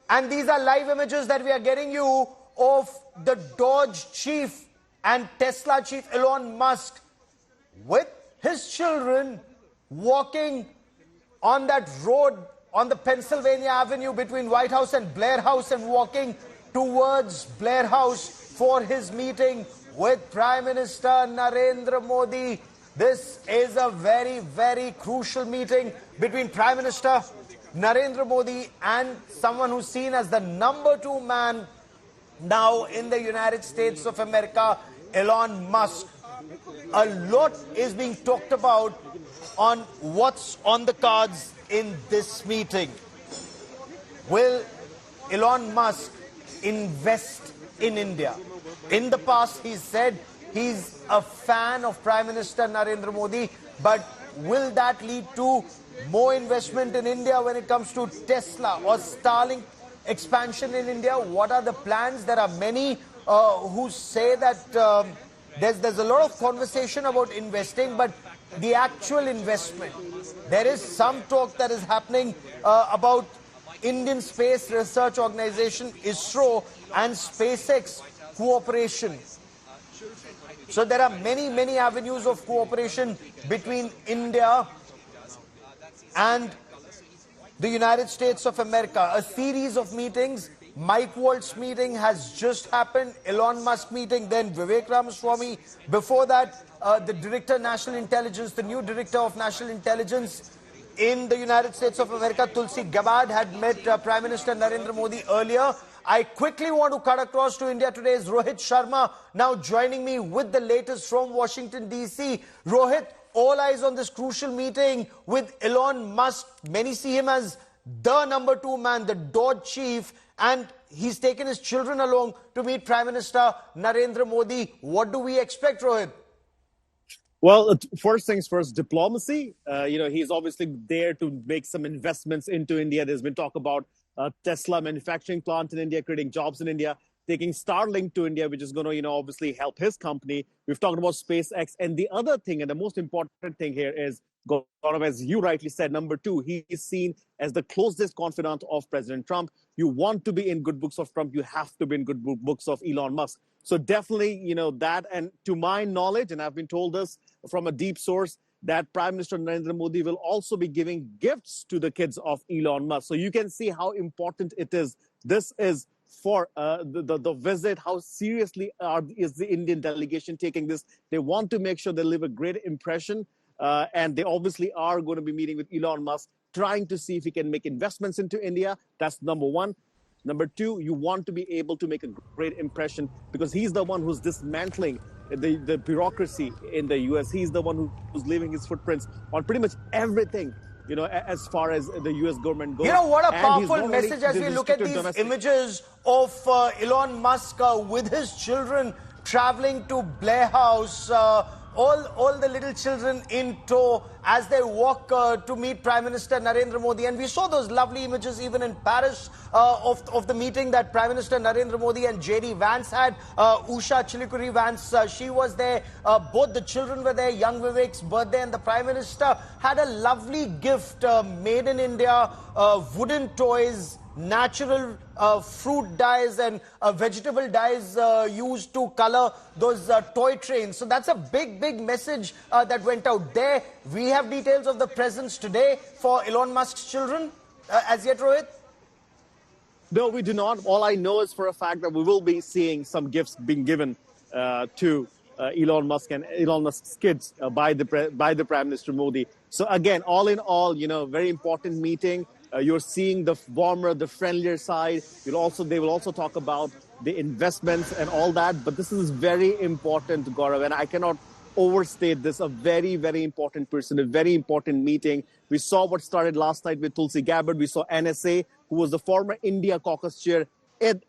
And these are live images that we are getting you of the Dodge chief and Tesla chief Elon Musk with his children walking on that road on the Pennsylvania Avenue between White House and Blair House and walking towards Blair House for his meeting with Prime Minister Narendra Modi. This is a very, very crucial meeting between Prime Minister Narendra Modi and someone who's seen as the #2 man now in the United States of America, Elon Musk. A lot is being talked about on what's on the cards in this meeting. Will Elon Musk invest in India? In the past, he said he's a fan of Prime Minister Narendra Modi, but will that lead to more investment in India when it comes to Tesla or Starlink expansion in India? What are the plans? There are many who say that there's a lot of conversation about investing, but the actual investment, there is some talk that is happening about Indian Space Research Organization, ISRO, and SpaceX cooperation. So there are many, many avenues of cooperation between India and the United States of America. A series of meetings. Mike Waltz meeting has just happened. Elon Musk meeting, then Vivek Ramaswamy. Before that, the Director of National Intelligence, the new Director of National Intelligence in the United States of America, Tulsi Gabbard, had met Prime Minister Narendra Modi earlier. I quickly want to cut across to India today is Rohit Sharma, now joining me with the latest from Washington, D.C. Rohit, all eyes on this crucial meeting with Elon Musk. Many see him as the #2 man, the Dodge chief, and he's taken his children along to meet Prime Minister Narendra Modi. What do we expect, Rohit? Well, first things first, diplomacy. He's obviously there to make some investments into India. There's been talk about Tesla manufacturing plant in India, creating jobs in India, taking Starlink to India, which is going to, obviously help his company. We've talked about SpaceX. And the other thing, and the most important thing here is, Gaurav, as you rightly said, #2, he is seen as the closest confidant of President Trump. You want to be in good books of Trump, you have to be in good books of Elon Musk. So definitely, that, and to my knowledge, and I've been told this from a deep source, that Prime Minister Narendra Modi will also be giving gifts to the kids of Elon Musk. So you can see how important it is. This is for the visit, how seriously is the Indian delegation taking this. They want to make sure they leave a great impression. And they obviously are going to be meeting with Elon Musk, trying to see if he can make investments into India. That's #1. #2, you want to be able to make a great impression because he's the one who's dismantling the bureaucracy in the US. He's the one who's leaving his footprints on pretty much everything, as far as the US government goes. What a powerful message as we look at these images of Elon Musk with his children traveling to Blair House. All the little children in tow as they walk to meet Prime Minister Narendra Modi. And we saw those lovely images even in Paris of the meeting that Prime Minister Narendra Modi and J.D. Vance had. Usha Chilikuri Vance, she was there. Both the children were there. Young Vivek's birthday, and the Prime Minister had a lovely gift made in India, wooden toys, natural fruit dyes and vegetable dyes used to color those toy trains. So that's a big, big message that went out there. We have details of the presents today for Elon Musk's children as yet, Rohit? No, we do not. All I know is for a fact that we will be seeing some gifts being given to Elon Musk and Elon Musk's kids by the Prime Minister Modi. So again, all in all, very important meeting. You're seeing the warmer, the friendlier side. They will also talk about the investments and all that. But this is very important, Gaurav, and I cannot overstate this. A very, very important person, a very important meeting. We saw what started last night with Tulsi Gabbard. We saw NSA, who was the former India caucus chair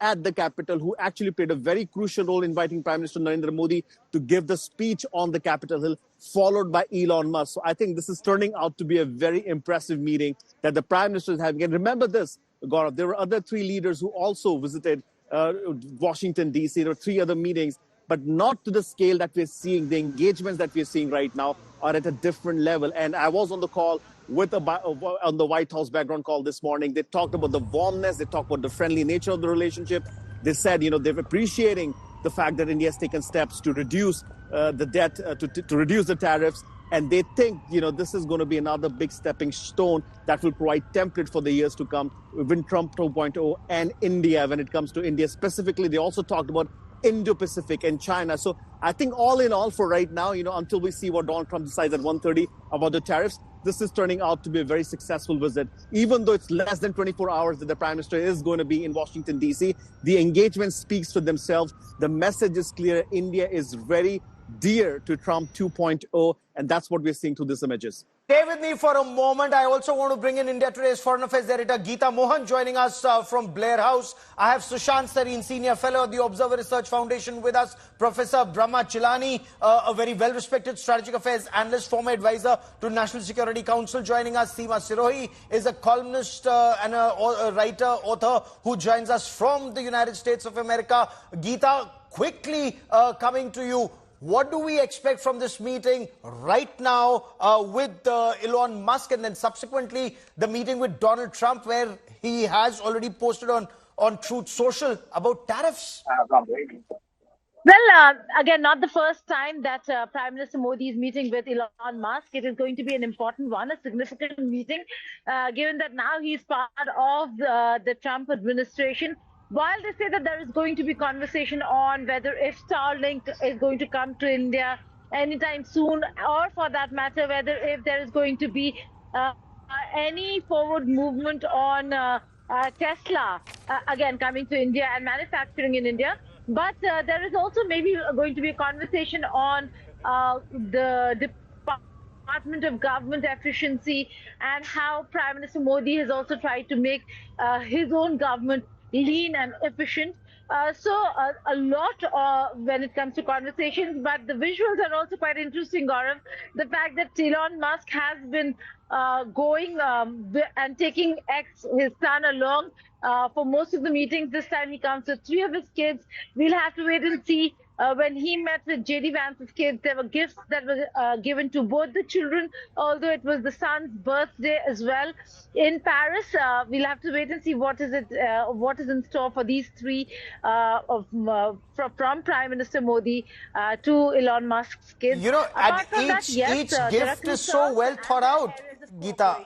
at the Capitol, who actually played a very crucial role inviting Prime Minister Narendra Modi to give the speech on the Capitol Hill, followed by Elon Musk. So I think this is turning out to be a very impressive meeting that the Prime Minister is having. And remember this, Gaurav, there were other 3 leaders who also visited Washington, D.C. There were 3 other meetings, but not to the scale that we're seeing. The engagements that we're seeing right now are at a different level. And I was on the call on the White House background call this morning. They talked about the warmness. They talked about the friendly nature of the relationship. They said, they're appreciating the fact that India has taken steps to reduce the debt, to reduce the tariffs. And they think, this is going to be another big stepping stone that will provide template for the years to come with Trump 2.0 and India. When it comes to India specifically, they also talked about Indo-Pacific and China. So I think all in all for right now, until we see what Donald Trump decides at 1:30 about the tariffs, this is turning out to be a very successful visit. Even though it's less than 24 hours that the Prime Minister is going to be in Washington, D.C., the engagement speaks for themselves. The message is clear. India is very dear to Trump 2.0, and that's what we're seeing through these images. Stay with me for a moment. I also want to bring in India Today's Foreign Affairs editor Geeta Mohan joining us from Blair House. I have Sushant Sareen, Senior Fellow at the Observer Research Foundation with us. Professor Brahma Chilani, a very well-respected strategic affairs analyst, former advisor to National Security Council, joining us. Seema Sirohi is a columnist and a writer, author who joins us from the United States of America. Geeta, quickly coming to you. What do we expect from this meeting right now with Elon Musk, and then subsequently the meeting with Donald Trump, where he has already posted on Truth Social about tariffs? Well, again, not the first time that Prime Minister Modi is meeting with Elon Musk. It is going to be an important one, a significant meeting, given that now he's part of the Trump administration. While they say that there is going to be conversation on whether if Starlink is going to come to India anytime soon, or for that matter, whether if there is going to be any forward movement on Tesla, again, coming to India and manufacturing in India. But there is also maybe going to be a conversation on the Department of Government Efficiency and how Prime Minister Modi has also tried to make his own government lean and efficient. So a lot when it comes to conversations, but the visuals are also quite interesting, Gaurav. The fact that Elon Musk has been going and taking his son along for most of the meetings. This time he comes with 3 of his kids. We'll have to wait and see. When he met with J.D. Vance's kids, there were gifts that were given to both the children, although it was the son's birthday as well in Paris. We'll have to wait and see what is in store for these 3 from Prime Minister Modi to Elon Musk's kids. And each gift is so well thought out, Geeta.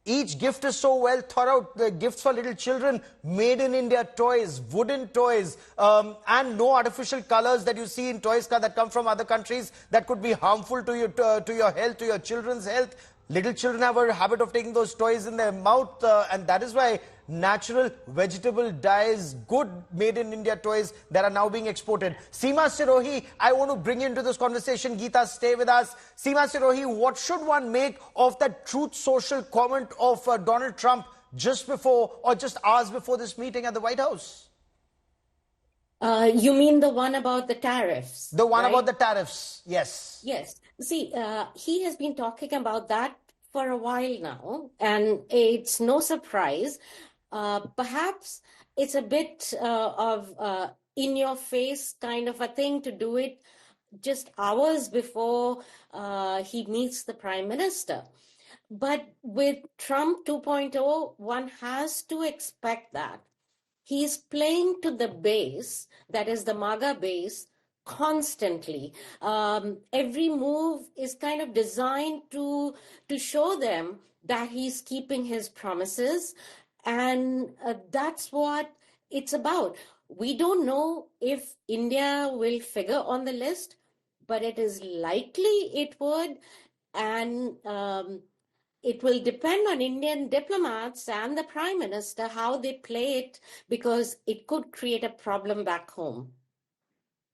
Each gift is so well thought out. The gifts for little children, made in India toys, wooden toys, and no artificial colors that you see in toys that come from other countries that could be harmful to your health, to your children's health. Little children have a habit of taking those toys in their mouth, and that is why natural vegetable dyes, good made in India toys that are now being exported. Seema Sirohi, I want to bring you into this conversation. Geeta, stay with us. Seema Sirohi, what should one make of that Truth Social comment of Donald Trump just before or just hours before this meeting at the White House? You mean the one about the tariffs? The one about the tariffs, yes. Yes. See, he has been talking about that for a while now, and it's no surprise. Perhaps it's a bit of in-your-face kind of a thing to do it just hours before he meets the Prime Minister. But with Trump 2.0, one has to expect that. He's playing to the base, that is the MAGA base, constantly. Every move is kind of designed to show them that he's keeping his promises, and that's what it's about. We don't know if India will figure on the list, but it is likely it would, and it will depend on Indian diplomats and the Prime Minister how they play it, because it could create a problem back home.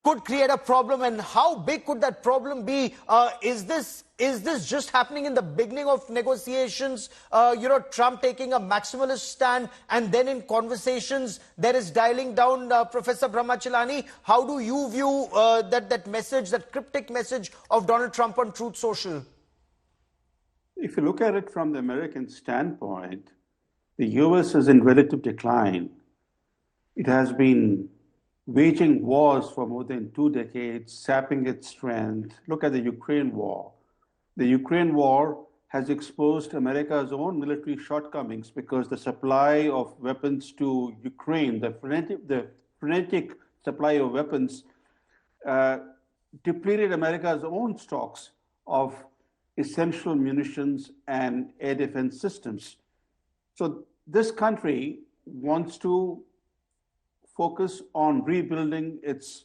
Could create a problem, and how big could that problem be? Is this just happening in the beginning of negotiations? Trump taking a maximalist stand, and then in conversations there is dialing down. Professor Brahmachilani, how do you view that message, that cryptic message of Donald Trump on Truth Social? If you look at it from the American standpoint, the U.S. is in relative decline. It has been waging wars for more than 2 decades, sapping its strength. Look at the Ukraine war. The Ukraine war has exposed America's own military shortcomings because the supply of weapons to Ukraine, the frenetic supply of weapons, depleted America's own stocks of essential munitions and air defense systems. So this country wants to focus on rebuilding its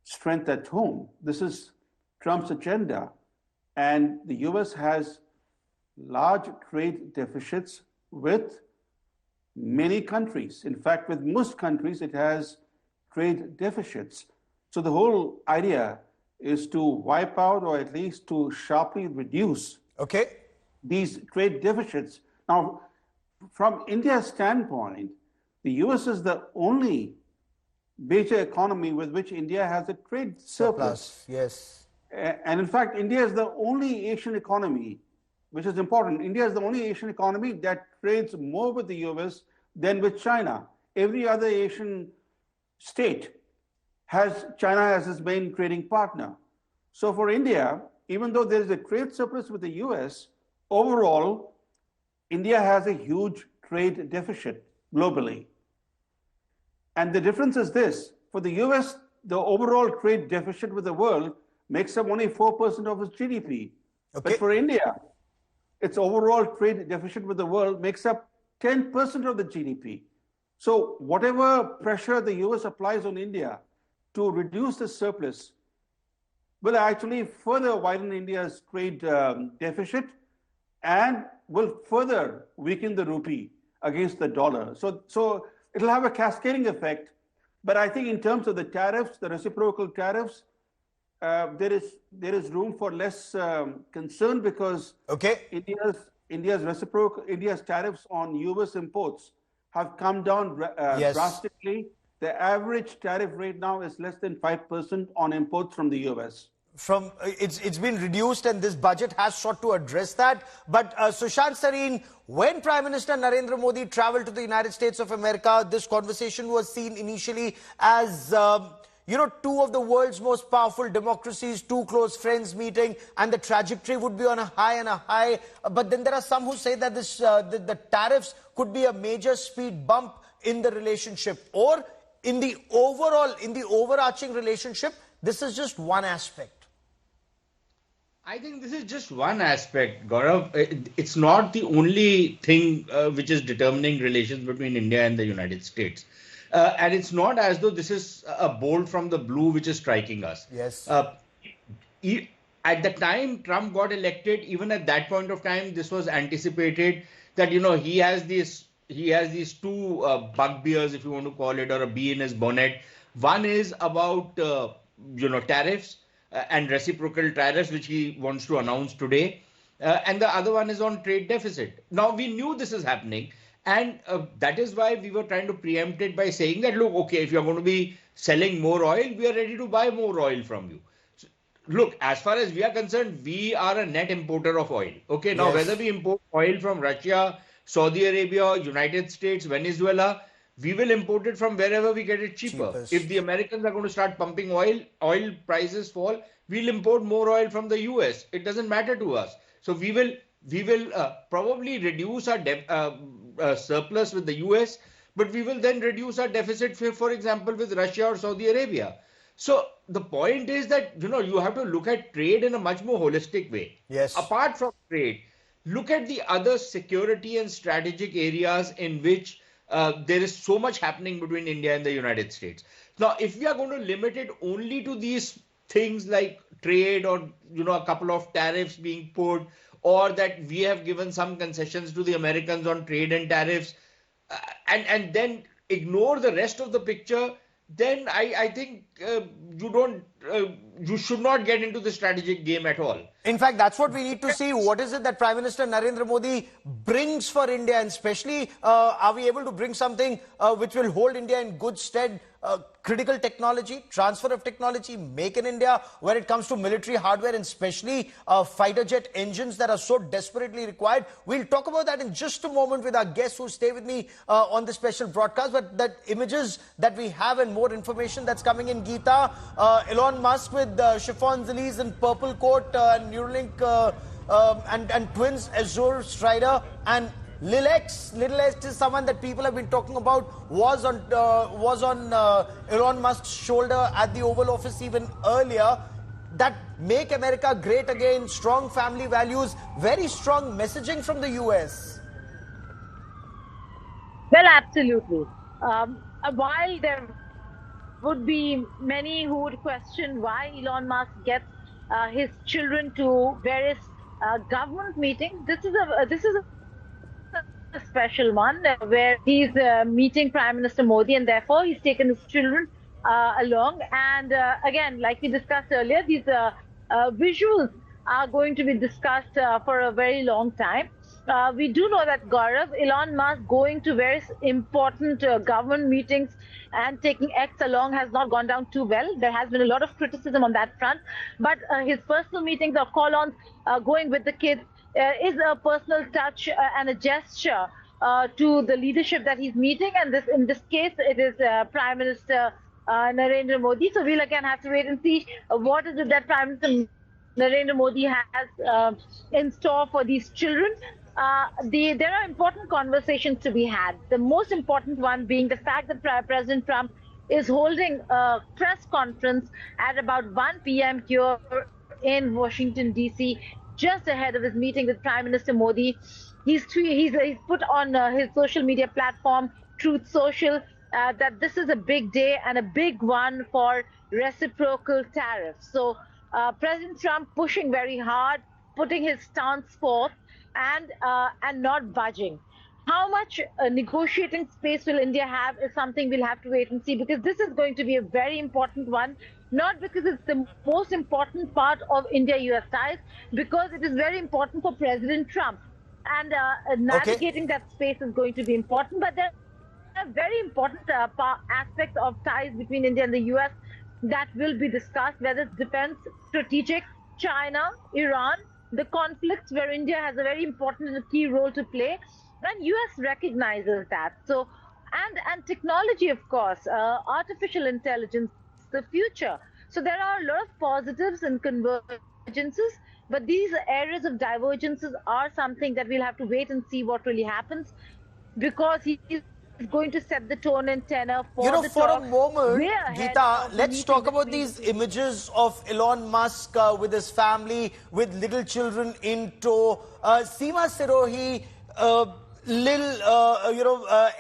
strength at home. This is Trump's agenda. And the US has large trade deficits with many countries. In fact, with most countries, it has trade deficits. So the whole idea is to wipe out or at least to sharply reduce these trade deficits. Now, from India's standpoint, the US is the only major economy with which India has a trade surplus. Yes. And in fact, India is the only Asian economy, which is important. India is the only Asian economy that trades more with the US than with China. Every other Asian state has China as its main trading partner. So for India, even though there is a trade surplus with the US, overall, India has a huge trade deficit globally. And the difference is this: for the US, the overall trade deficit with the world makes up only 4% of its GDP. But for India, its overall trade deficit with the world makes up 10% of the GDP. So whatever pressure the US applies on India to reduce the surplus will actually further widen India's trade deficit and will further weaken the rupee against the dollar. So it'll have a cascading effect. But I think in terms of the tariffs, the reciprocal tariffs, there is room for less concern because India's tariffs on US imports have come down drastically. The average tariff rate now is less than 5% on imports from the US. It's been reduced, and this budget has sought to address that. But Sushant Sareen, when Prime Minister Narendra Modi traveled to the United States of America, this conversation was seen initially as two of the world's most powerful democracies, two close friends meeting, and the trajectory would be on a high and a high. But then there are some who say that the tariffs could be a major speed bump in the relationship, or in the overarching relationship, this is just one aspect. I think this is just one aspect, Gaurav. It's not the only thing which is determining relations between India and the United States. And it's not as though this is a bolt from the blue which is striking us. Yes. At the time Trump got elected, even at that point of time, this was anticipated that, he has these two bugbears, if you want to call it, or a bee in his bonnet. One is about, tariffs and reciprocal tariffs, which he wants to announce today. And the other one is on trade deficit. Now, we knew this is happening. And that is why we were trying to preempt it by saying that, look, okay, if you're going to be selling more oil, we are ready to buy more oil from you. So, look, as far as we are concerned, we are a net importer of oil. Okay, now whether we import oil from Russia, Saudi Arabia, United States, Venezuela, we will import it from wherever we get it cheaper. If the Americans are going to start pumping oil prices fall, we'll import more oil from the US. It doesn't matter to us. So we will probably reduce our surplus with the US, but we will then reduce our deficit, for example, with Russia or Saudi Arabia. So the point is that, you have to look at trade in a much more holistic way. Yes. Apart from trade, look at the other security and strategic areas in which there is so much happening between India and the United States. Now, if we are going to limit it only to these things like trade or, a couple of tariffs being put, or that we have given some concessions to the Americans on trade and tariffs, and then ignore the rest of the picture, then I think you should not get into the strategic game at all. In fact, that's what we need to see. What is it that Prime Minister Narendra Modi brings for India, and especially are we able to bring something which will hold India in good stead? Critical technology, transfer of technology, make in India when it comes to military hardware, and especially fighter jet engines that are so desperately required. We'll talk about that in just a moment with our guests who stay with me on this special broadcast. But that images that we have and more information that's coming in, Geeta, Elon Musk with chiffon zillies and purple coat and Neuralink and twins Azure Strider and Lil X. Little X is someone that people have been talking about. Was on Elon Musk's shoulder at the Oval Office even earlier. That make America great again, strong family values, very strong messaging from the US. Well, absolutely. While there would be many who would question why Elon Musk gets his children to various government meetings, this is a special one where he's meeting Prime Minister Modi, and therefore he's taken his children along. And again, like we discussed earlier, these visuals are going to be discussed for a very long time. We do know that, Gaurav, Elon Musk going to various important government meetings and taking X along has not gone down too well. There has been a lot of criticism on that front. But his personal meetings or call-ons going with the kids is a personal touch and a gesture to the leadership that he's meeting. And in this case, it is Prime Minister Narendra Modi. So we'll again have to wait and see what is it that Prime Minister Narendra Modi has in store for these children. There are important conversations to be had. The most important one being the fact that President Trump is holding a press conference at about 1 p.m. here in Washington, D.C., just ahead of his meeting with Prime Minister Modi. He's put on his social media platform, Truth Social, that this is a big day and a big one for reciprocal tariffs. So President Trump pushing very hard, putting his stance forth, and not budging. How much negotiating space will India have is something we'll have to wait and see, because this is going to be a very important one, not because it's the most important part of India-US ties, because it is very important for President Trump. And navigating that space is going to be important. But there are very important aspects of ties between India and the US that will be discussed, whether it's defense, strategic, China, Iran, the conflicts where India has a very important and key role to play, and US recognizes that. So, and technology, of course, artificial intelligence, the future. So there are a lot of positives and convergences, but these areas of divergences are something that we'll have to wait and see what really happens, because he is going to set the tone and tenor for the for talks. a moment, Geeta, let's talk about between these images of Elon Musk with his family, with little children in tow. Seema Sirohi,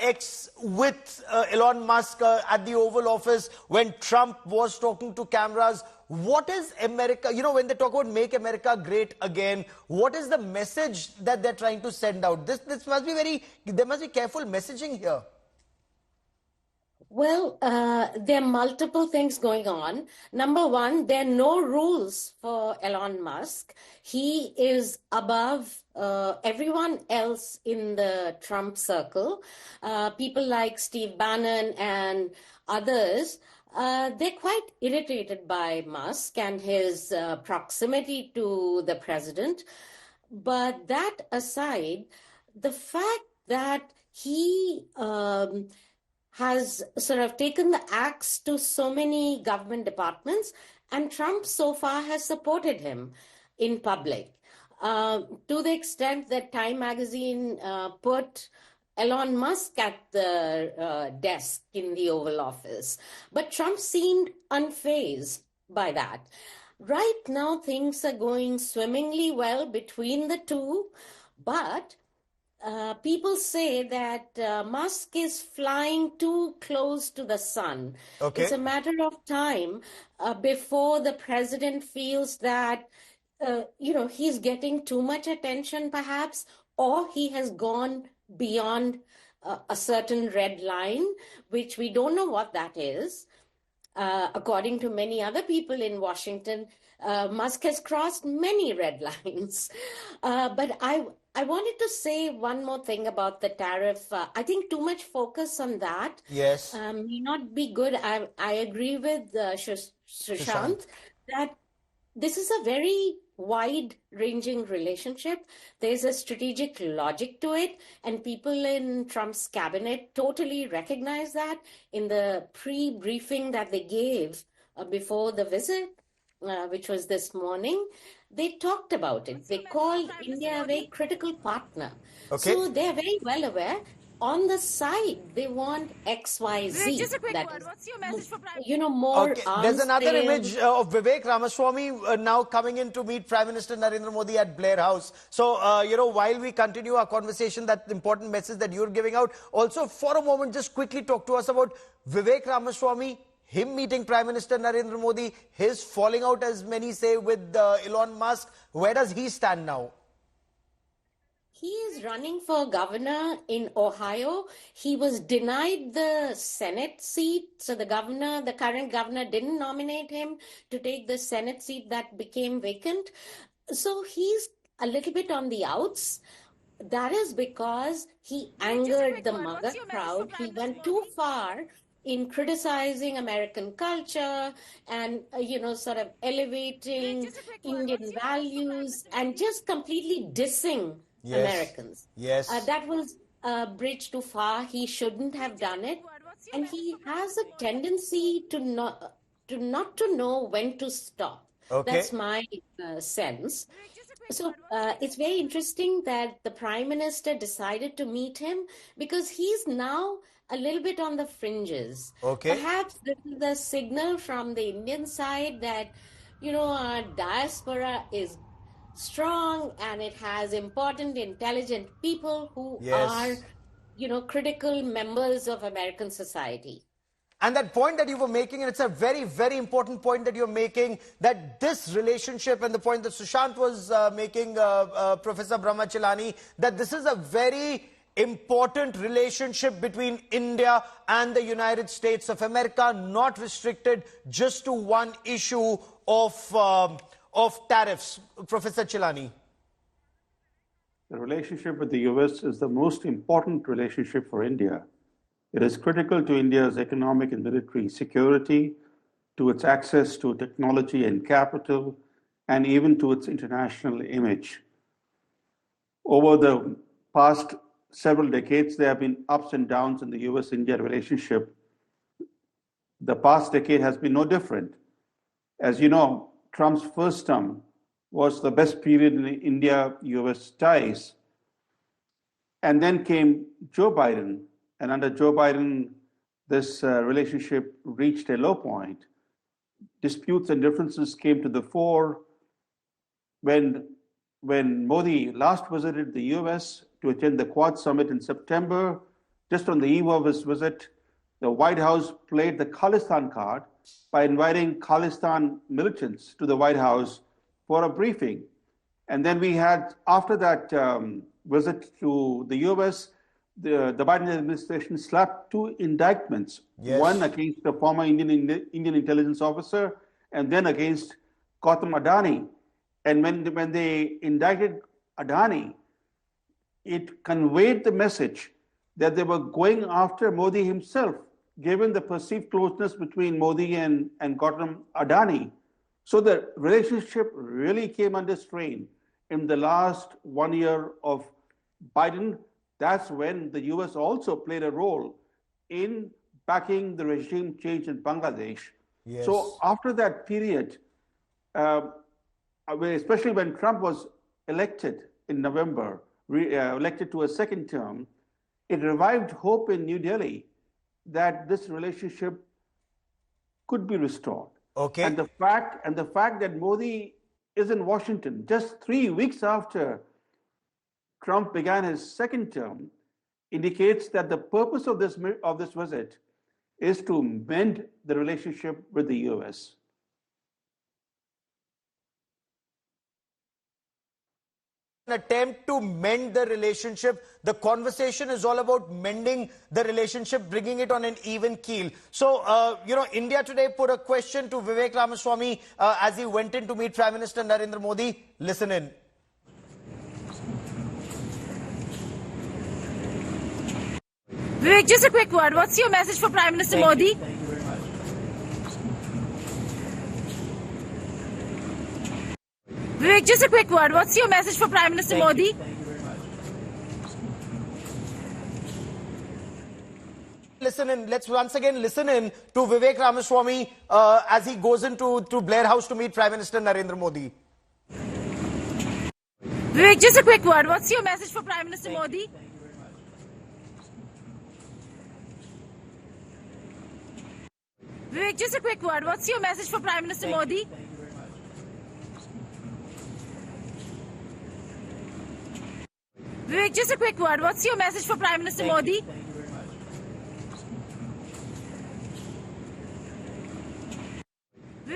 X with Elon Musk at the Oval Office when Trump was talking to cameras. What is America, when they talk about make America great again, what is the message that they're trying to send out? This must be there must be careful messaging here. Well, there are multiple things going on. Number one, there are no rules for Elon Musk. He is above everyone else in the Trump circle. People like Steve Bannon and others, they're quite irritated by Musk and his proximity to the president. But that aside, the fact that he has sort of taken the axe to so many government departments, and Trump so far has supported him in public. To the extent that Time magazine put Elon Musk at the desk in the Oval Office. But Trump seemed unfazed by that. Right now, things are going swimmingly well between the two, but people say that Musk is flying too close to the sun. Okay. It's a matter of time before the president feels that, he's getting too much attention, perhaps, or he has gone beyond a certain red line, which we don't know what that is. According to many other people in Washington, Musk has crossed many red lines. But I wanted to say one more thing about the tariff. I think too much focus on that may not be good. I agree with Sushant that this is a very wide-ranging relationship. There's a strategic logic to it, and people in Trump's cabinet totally recognize that in the pre-briefing that they gave before the visit, which was this morning. they talked about it. They called India a very critical partner. Okay. So they're very well aware. On the side, they want XYZ. Just a quick that word. is, What's your message for Prime more Okay, arms there's another sales. image of Vivek Ramaswamy now coming in to meet Prime Minister Narendra Modi at Blair House. So, while we continue our conversation, that important message that you're giving out, also for a moment, just quickly talk to us about Vivek Ramaswamy, him meeting Prime Minister Narendra Modi, his falling out, as many say, with Elon Musk. Where does he stand now? He is running for governor in Ohio. He was denied the Senate seat. So the current governor didn't nominate him to take the Senate seat that became vacant. So he's a little bit on the outs. That is because he angered the MAGA crowd. He went too far in criticizing American culture and, sort of elevating Indian values and just completely dissing Americans. Yes. That was a bridge too far. He shouldn't have done it. And he has a tendency to not to know when to stop. Okay. That's my sense. So it's very interesting that the Prime Minister decided to meet him because he's now a little bit on the fringes. Okay. Perhaps this is a signal from the Indian side that, our diaspora is strong and it has important, intelligent people who are, critical members of American society. And that point that you were making, and it's a very, very important point that you're making, that this relationship, and the point that Sushant was making, Professor Brahmachelani, that this is a very important relationship between India and the United States of America, not restricted just to one issue of tariffs. Professor Chilani. The relationship with the US is the most important relationship for India. It is critical to India's economic and military security, to its access to technology and capital, and even to its international image. Over the past several decades, there have been ups and downs in the US-India relationship. The past decade has been no different. As you know, Trump's first term was the best period in India-US ties. And then came Joe Biden. And under Joe Biden, this relationship reached a low point. Disputes and differences came to the fore when Modi last visited the US to attend the Quad Summit in September. Just on the eve of his visit, the White House played the Khalistan card by inviting Khalistan militants to the White House for a briefing. And then we had, after that visit to the US, the Biden administration slapped two indictments, one against a former Indian intelligence officer and then against Gautam Adani. And when they indicted Adani, it conveyed the message that they were going after Modi himself, given the perceived closeness between Modi and Gautam Adani. So the relationship really came under strain in the last 1 year of Biden. That's when the US also played a role in backing the regime change in Bangladesh. Yes. So after that period, especially when Trump was elected in November, elected to a second term, it revived hope in New Delhi that this relationship could be restored. Okay. And the fact that Modi is in Washington just 3 weeks after Trump began his second term indicates that the purpose of this visit is to mend the relationship with the US. An attempt to mend the relationship. The conversation is all about mending the relationship, bringing it on an even keel. So, India today put a question to Vivek Ramaswamy as he went in to meet Prime Minister Narendra Modi. Listen in. Vivek, just a quick word. What's your message for Prime Minister Modi? Vivek, just a quick word. What's your message for Prime Minister Modi? Listen in. Let's once again listen in to Vivek Ramaswamy as he goes into Blair House to meet Prime Minister Narendra Modi. Vivek, just a quick word. What's your message for Prime Minister Modi? Vivek, just a quick word. What's your message for Prime Minister Modi? Vivek, just a quick word. What's your message for Prime Minister Modi?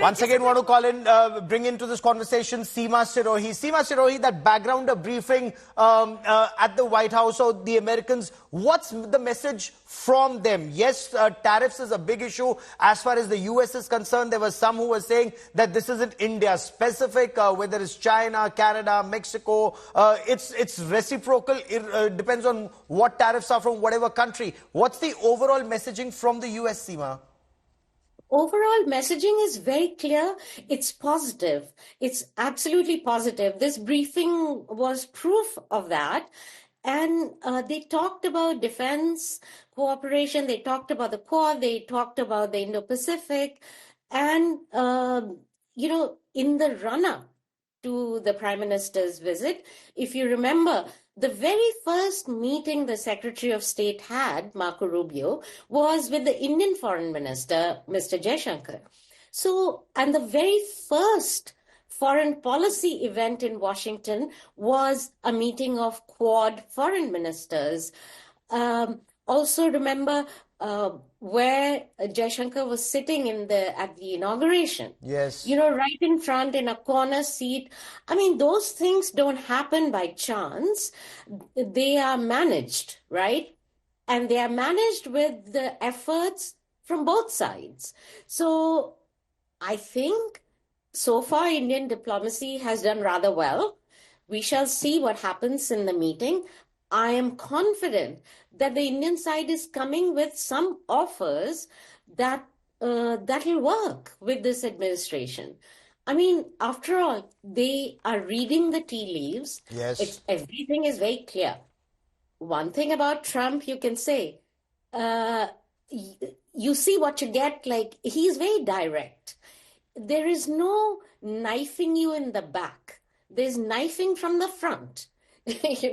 Once again, want to call in, bring into this conversation Seema Sirohi. Seema Sirohi, that backgrounder briefing at the White House, or the Americans, what's the message from them? Yes, tariffs is a big issue. As far as the US is concerned, there were some who were saying that this isn't India specific, whether it's China, Canada, Mexico. It's reciprocal. It depends on what tariffs are from whatever country. What's the overall messaging from the US, Seema? Overall messaging is very clear. It's positive. It's absolutely positive. This briefing was proof of that. And they talked about defense cooperation. They talked about the Quad. They talked about the Indo-Pacific. And, in the run-up to the Prime Minister's visit, if you remember, the very first meeting the Secretary of State had, Marco Rubio, was with the Indian Foreign Minister, Mr. Jaishankar. So, and the very first foreign policy event in Washington was a meeting of Quad foreign ministers. Also remember where Jaishankar was sitting at the inauguration. Yes. Right in front in a corner seat. I mean, those things don't happen by chance. They are managed, right? And they are managed with the efforts from both sides. So I think so far Indian diplomacy has done rather well. We shall see what happens in the meeting. I am confident that the Indian side is coming with some offers that will work with this administration. I mean, after all, they are reading the tea leaves. Yes. Everything is very clear. One thing about Trump, you can say, you see what you get, like, he's very direct. There is no knifing you in the back. There's knifing from the front. If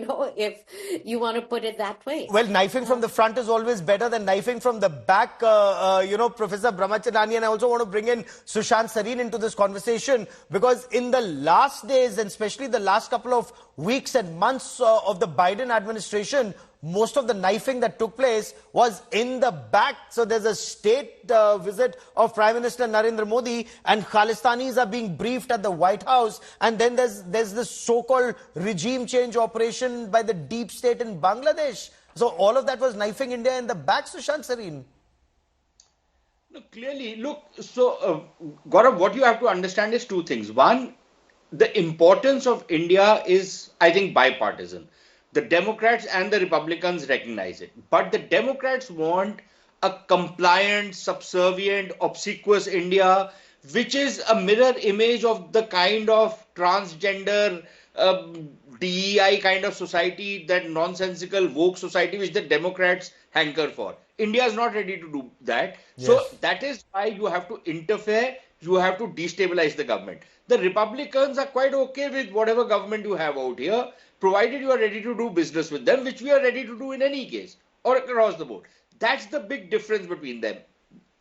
you want to put it that way. Well, knifing from the front is always better than knifing from the back, Professor Brahmacharani. And I also want to bring in Sushant Sareen into this conversation, because in the last days, and especially the last couple of weeks and months of the Biden administration, most of the knifing that took place was in the back. So there's a state visit of Prime Minister Narendra Modi, and Khalistanis are being briefed at the White House. And then there's this so-called regime change operation by the deep state in Bangladesh. So all of that was knifing India in the back, Sushant Sareen. No, clearly, look, so Gaurav, what you have to understand is two things. One, the importance of India is, I think, bipartisan. The Democrats and the Republicans recognize it. But the Democrats want a compliant, subservient, obsequious India, which is a mirror image of the kind of transgender, DEI kind of society, that nonsensical woke society which the Democrats hanker for. India is not ready to do that. Yes. So that is why you have to interfere. You have to destabilize the government. The Republicans are quite okay with whatever government you have out here, provided you are ready to do business with them, which we are ready to do in any case or across the board. That's the big difference between them.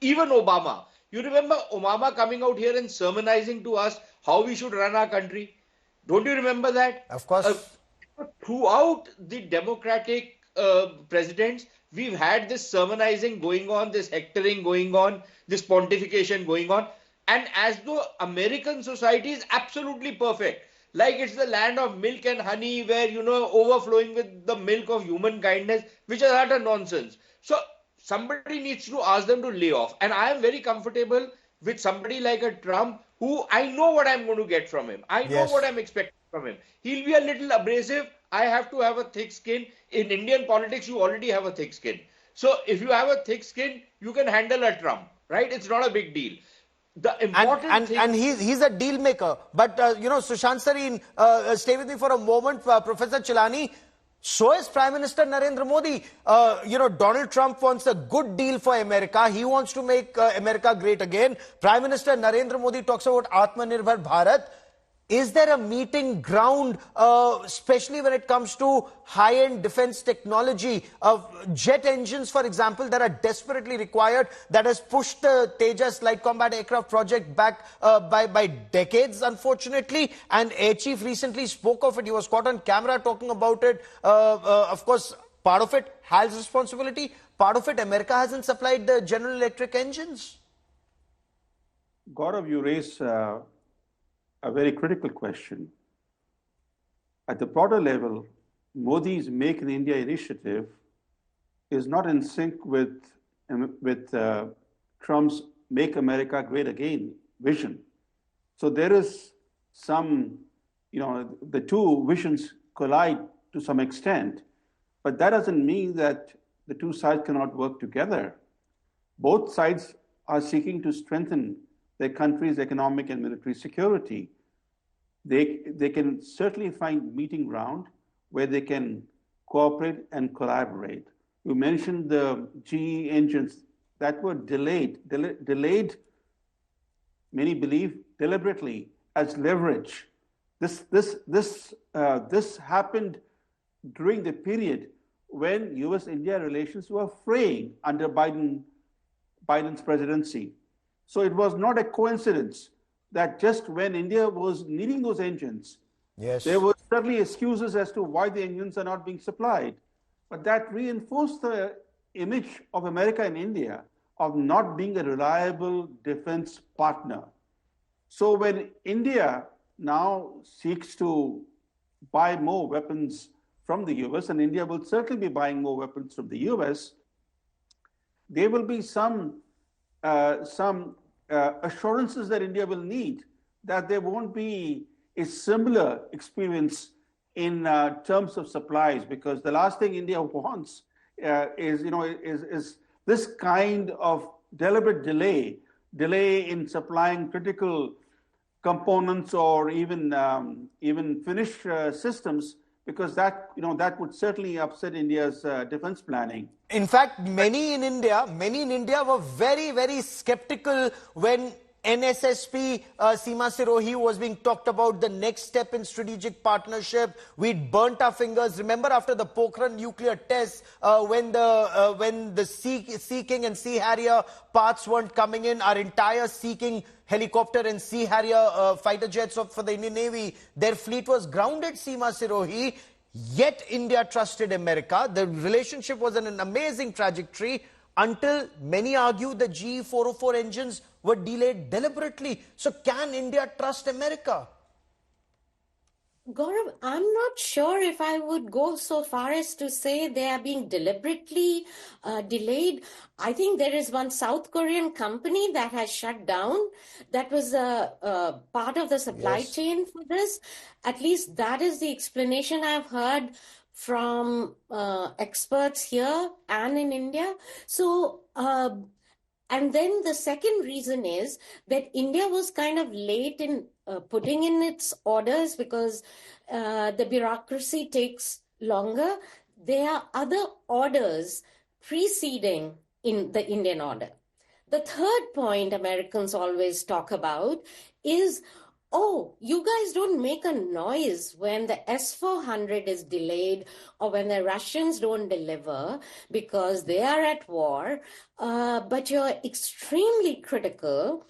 Even Obama. You remember Obama coming out here and sermonizing to us how we should run our country? Don't you remember that? Of course. Throughout the Democratic presidents, we've had this sermonizing going on, this hectoring going on, this pontification going on. And as though American society is absolutely perfect. Like it's the land of milk and honey, where, overflowing with the milk of human kindness, which is utter nonsense. So somebody needs to ask them to lay off. And I am very comfortable with somebody like a Trump, who I know what I'm going to get from him. I know what I'm expecting from him. He'll be a little abrasive. I have to have a thick skin. In Indian politics, you already have a thick skin. So if you have a thick skin, you can handle a Trump, right? It's not a big deal. The important thing... And he's a deal maker. But, Sushant Sareen, stay with me for a moment. Professor Chilani, so is Prime Minister Narendra Modi. Donald Trump wants a good deal for America. He wants to make America great again. Prime Minister Narendra Modi talks about Atmanirbhar Bharat. Is there a meeting ground, especially when it comes to high-end defense technology? Jet engines, for example, that are desperately required, that has pushed the Tejas light combat aircraft project back by decades, unfortunately. And Air Chief recently spoke of it. He was caught on camera talking about it. Of course, part of it, HAL's responsibility. Part of it, America hasn't supplied the General Electric engines. Gaurav, you raise a very critical question. At the broader level, Modi's Make in India initiative is not in sync with Trump's Make America Great Again vision. So there is some, the two visions collide to some extent, but that doesn't mean that the two sides cannot work together. Both sides are seeking to strengthen their country's economic and military security. They can certainly find meeting ground where they can cooperate and collaborate. You mentioned the GE engines that were delayed, many believe deliberately, as leverage. This happened during the period when US-India relations were fraying under Biden's presidency. So it was not a coincidence that just when India was needing those engines, there were certainly excuses as to why the engines are not being supplied. But that reinforced the image of America and India of not being a reliable defense partner. So when India now seeks to buy more weapons from the US, and India will certainly be buying more weapons from the US, there will be some assurances that India will need that there won't be a similar experience in terms of supplies, because the last thing India wants is this kind of deliberate delay in supplying critical components or even finished systems, because that would certainly upset India's defense planning. In fact, many in India were very, very skeptical when NSSP Seema Sirohi was being talked about, the next step in strategic partnership. We'd burnt our fingers. Remember, after the Pokhran nuclear tests, when the Sea King and Sea Harrier parts weren't coming in, our entire Sea King helicopter and Sea Harrier fighter jets for the Indian Navy, their fleet was grounded, Seema Sirohi. Yet India trusted America. The relationship was on an amazing trajectory until many argue the GE 404 engines were delayed deliberately. So can India trust America? Gaurav, I'm not sure if I would go so far as to say they are being deliberately delayed. I think there is one South Korean company that has shut down. That was a part of the supply chain for this. At least that is the explanation I've heard from experts here and in India. So, and then the second reason is that India was kind of late in putting in its orders because the bureaucracy takes longer. There are other orders preceding in the Indian order. The third point Americans always talk about is, oh, you guys don't make a noise when the S-400 is delayed or when the Russians don't deliver because they are at war, but you're extremely critical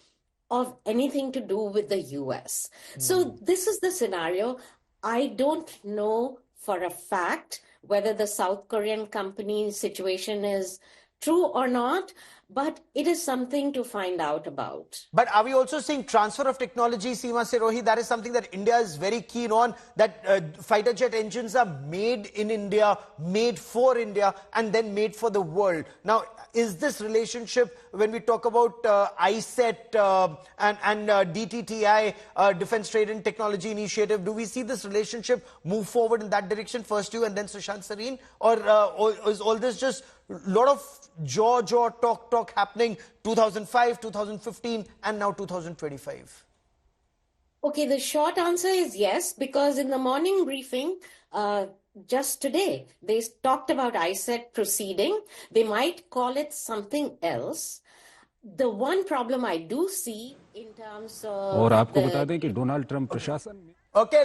of anything to do with the US. So this is the scenario. I don't know for a fact whether the South Korean company situation is true or not, but it is something to find out about. But are we also seeing transfer of technology, Seema Sirohi? That is something that India is very keen on, that fighter jet engines are made in India, made for India, and then made for the world. Now, is this relationship, when we talk about ISET and DTTI, Defense Trade and Technology Initiative, do we see this relationship move forward in that direction? First you and then Sushant Sareen? Or is all this just a lot of jaw, talk happening 2005, 2015 and now 2025? Okay, the short answer is yes, because in the morning briefing, just today, they talked about ISET proceeding. They might call it something else. The one problem I do see in terms of और आपको the बता दें कि Donald Trump प्रशासन में Okay.